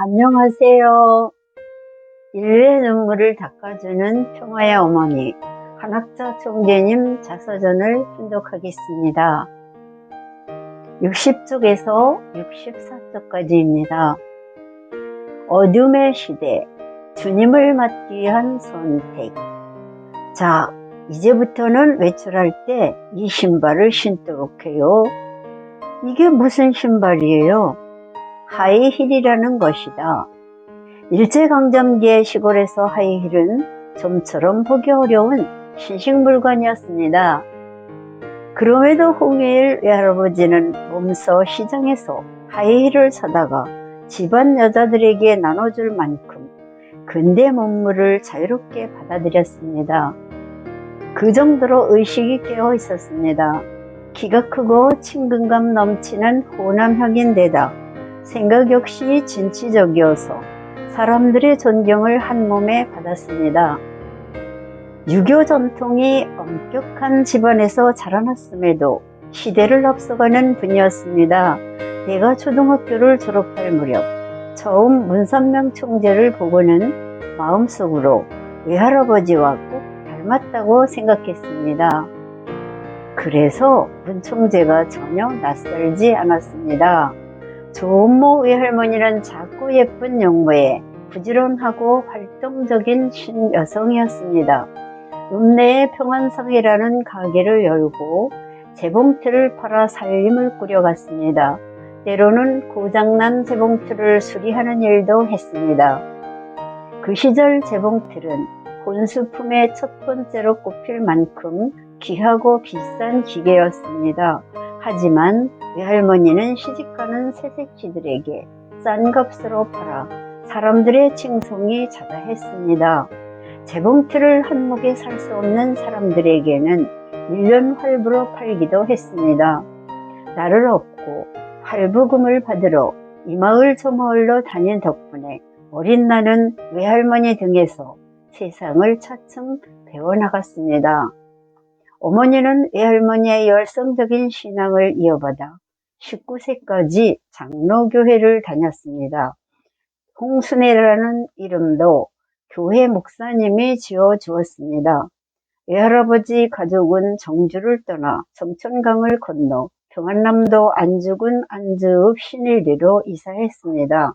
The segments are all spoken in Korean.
안녕하세요. 인류의 눈물을 닦아주는 평화의 어머니 한학자 총재님 자서전을 훈독하겠습니다. 60쪽에서 64쪽까지입니다. 어둠의 시대, 주님을 맞기 위한 선택. 자, 이제부터는 외출할 때 이 신발을 신도록 해요. 이게 무슨 신발이에요? 하이힐이라는 것이다. 일제강점기의 시골에서 하이힐은 좀처럼 보기 어려운 신식물관이었습니다. 그럼에도 홍해일 외할아버지는 몸소 시장에서 하이힐을 사다가 집안 여자들에게 나눠줄 만큼 근대 문물을 자유롭게 받아들였습니다. 그 정도로 의식이 깨어 있었습니다. 키가 크고 친근감 넘치는 호남형인데다 생각 역시 진취적이어서 사람들의 존경을 한몸에 받았습니다. 유교 전통이 엄격한 집안에서 자라났음에도 시대를 앞서가는 분이었습니다. 내가 초등학교를 졸업할 무렵 처음 문선명 총재를 보고는 마음속으로 외할아버지와 꼭 닮았다고 생각했습니다. 그래서 문 총재가 전혀 낯설지 않았습니다. 조은모 외할머니는 작고 예쁜 용모에 부지런하고 활동적인 신여성이었습니다. 읍내의 평안상이라는 가게를 열고 재봉틀을 팔아 살림을 꾸려갔습니다. 때로는 고장난 재봉틀을 수리하는 일도 했습니다. 그 시절 재봉틀은 혼수품의 첫 번째로 꼽힐 만큼 귀하고 비싼 기계였습니다. 하지만 외할머니는 시집가는 새새끼들에게 싼 값으로 팔아 사람들의 칭송이 자자했습니다. 재봉틀을 한몫에 살 수 없는 사람들에게는 일년 할부로 팔기도 했습니다. 나를 얻고 할부금을 받으러 이 마을 저 마을로 다닌 덕분에 어린 나는 외할머니 등에서 세상을 차츰 배워나갔습니다. 어머니는 외할머니의 열성적인 신앙을 이어받아 19세까지 장로교회를 다녔습니다. 홍순애라는 이름도 교회 목사님이 지어주었습니다. 외할아버지 가족은 정주를 떠나 정천강을 건너 평안남도 안주군 안주읍 신일리로 이사했습니다.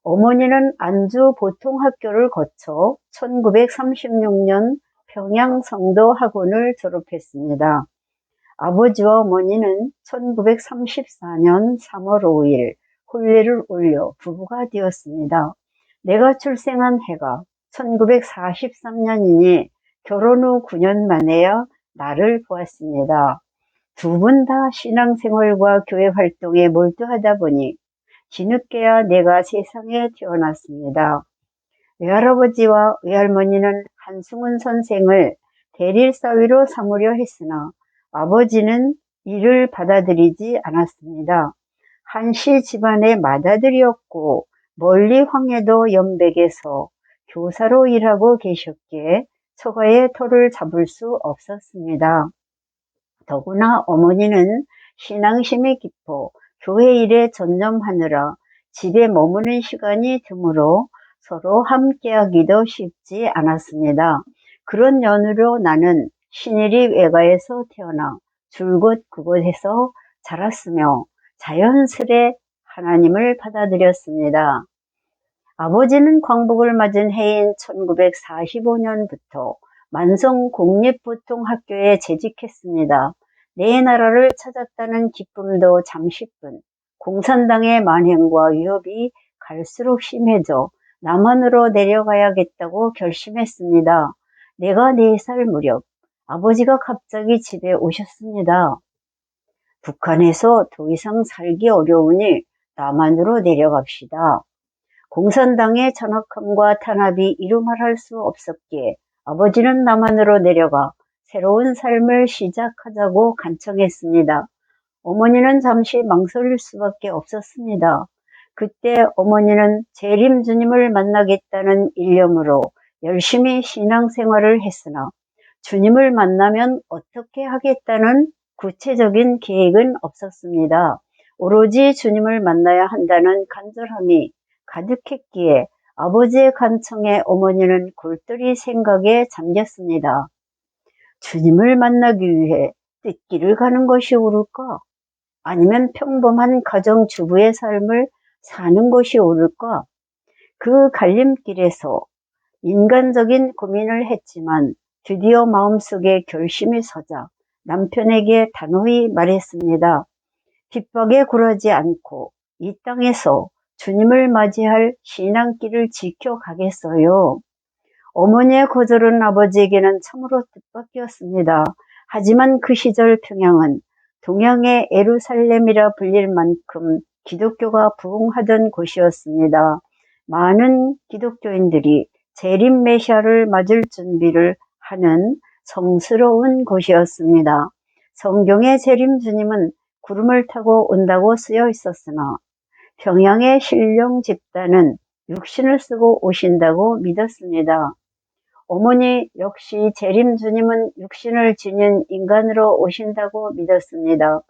어머니는 안주 보통학교를 거쳐 1936년 평양성도 학원을 졸업했습니다. 아버지와 어머니는 1934년 3월 5일 혼례를 올려 부부가 되었습니다. 내가 출생한 해가 1943년이니 결혼 후 9년 만에야 나를 보았습니다. 두 분 다 신앙생활과 교회 활동에 몰두하다 보니 뒤늦게야 내가 세상에 태어났습니다. 외할아버지와 외할머니는 한승훈 선생을 대릴사위로 삼으려 했으나 아버지는 이를 받아들이지 않았습니다. 한씨 집안의 맏아들이었고 멀리 황해도 연백에서 교사로 일하고 계셨기에 처가의 터를 잡을 수 없었습니다. 더구나 어머니는 신앙심이 깊어 교회 일에 전념하느라 집에 머무는 시간이 드물어 서로 함께하기도 쉽지 않았습니다. 그런 연유로 나는 신일이 외가에서 태어나 줄곧 그곳에서 자랐으며 자연스레 하나님을 받아들였습니다. 아버지는 광복을 맞은 해인 1945년부터 만성 공립보통학교에 재직했습니다. 내 나라를 찾았다는 기쁨도 잠시뿐 공산당의 만행과 위협이 갈수록 심해져 남한으로 내려가야겠다고 결심했습니다. 내가 4살 무렵 아버지가 갑자기 집에 오셨습니다. 북한에서 더 이상 살기 어려우니 남한으로 내려갑시다. 공산당의 잔악함과 탄압이 이루 말할 수 없었기에 아버지는 남한으로 내려가 새로운 삶을 시작하자고 간청했습니다. 어머니는 잠시 망설일 수밖에 없었습니다. 그때 어머니는 재림 주님을 만나겠다는 일념으로 열심히 신앙생활을 했으나 주님을 만나면 어떻게 하겠다는 구체적인 계획은 없었습니다. 오로지 주님을 만나야 한다는 간절함이 가득했기에 아버지의 간청에 어머니는 골똘히 생각에 잠겼습니다. 주님을 만나기 위해 뜻길을 가는 것이 옳을까? 아니면 평범한 가정주부의 삶을 사는 것이 옳을까? 그 갈림길에서 인간적인 고민을 했지만 드디어 마음속에 결심이 서자 남편에게 단호히 말했습니다. 핍박에 굴하지 않고 이 땅에서 주님을 맞이할 신앙길을 지켜가겠어요. 어머니의 거절은 아버지에게는 참으로 뜻밖이었습니다. 하지만 그 시절 평양은 동양의 예루살렘이라 불릴 만큼 기독교가 부흥하던 곳이었습니다. 많은 기독교인들이 재림 메시아를 맞을 준비를 하는 성스러운 곳이었습니다. 성경의 재림 주님은 구름을 타고 온다고 쓰여 있었으나 평양의 신령 집단은 육신을 쓰고 오신다고 믿었습니다. 어머니 역시 재림 주님은 육신을 지닌 인간으로 오신다고 믿었습니다.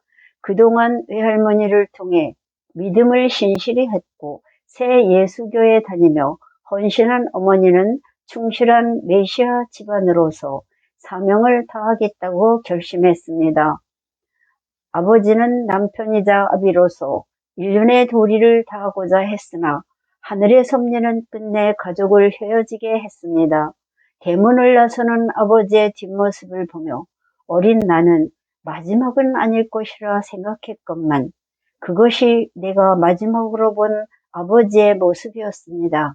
그동안 외할머니를 통해 믿음을 신실히 했고 새 예수교에 다니며 헌신한 어머니는 충실한 메시아 집안으로서 사명을 다하겠다고 결심했습니다. 아버지는 남편이자 아비로서 인륜의 도리를 다하고자 했으나 하늘의 섭리는 끝내 가족을 헤어지게 했습니다. 대문을 나서는 아버지의 뒷모습을 보며 어린 나는 마지막은 아닐 것이라 생각했건만 그것이 내가 마지막으로 본 아버지의 모습이었습니다.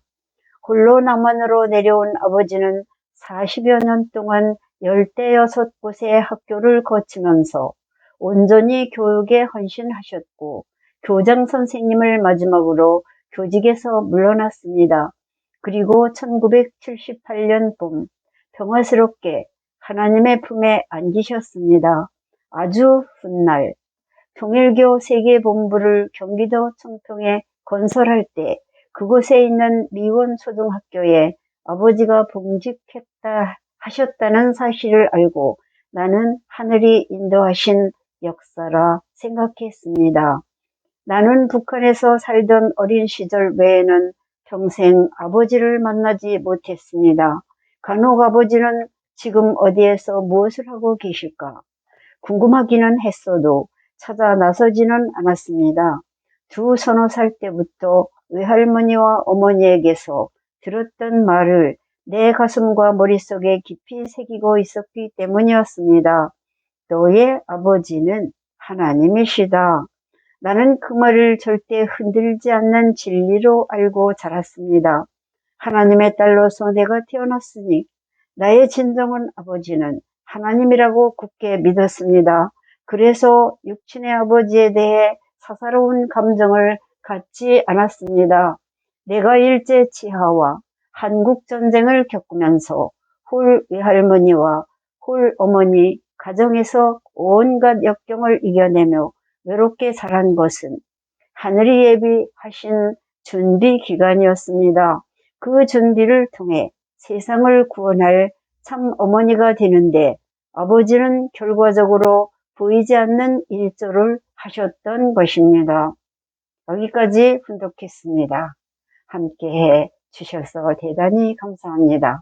홀로 남한으로 내려온 아버지는 40여 년 동안 16곳의 학교를 거치면서 온전히 교육에 헌신하셨고 교장 선생님을 마지막으로 교직에서 물러났습니다. 그리고 1978년 봄 평화스럽게 하나님의 품에 안기셨습니다. 아주 훗날 통일교 세계본부를 경기도 청평에 건설할 때 그곳에 있는 미원초등학교에 아버지가 봉직했다 하셨다는 사실을 알고 나는 하늘이 인도하신 역사라 생각했습니다. 나는 북한에서 살던 어린 시절 외에는 평생 아버지를 만나지 못했습니다. 간혹 아버지는 지금 어디에서 무엇을 하고 계실까 궁금하기는 했어도 찾아 나서지는 않았습니다. 두 서너 살 때부터 외할머니와 어머니에게서 들었던 말을 내 가슴과 머릿속에 깊이 새기고 있었기 때문이었습니다. 너의 아버지는 하나님이시다. 나는 그 말을 절대 흔들지 않는 진리로 알고 자랐습니다. 하나님의 딸로서 내가 태어났으니 나의 진정한 아버지는 하나님이라고 굳게 믿었습니다. 그래서 육친의 아버지에 대해 사사로운 감정을 갖지 않았습니다. 내가 일제치하와 한국전쟁을 겪으면서 홀 외할머니와 홀 어머니 가정에서 온갖 역경을 이겨내며 외롭게 자란 것은 하늘이 예비하신 준비 기간이었습니다. 그 준비를 통해 세상을 구원할 참 어머니가 되는데 아버지는 결과적으로 보이지 않는 일조를 하셨던 것입니다. 여기까지 분독했습니다. 함께 해 주셔서 대단히 감사합니다.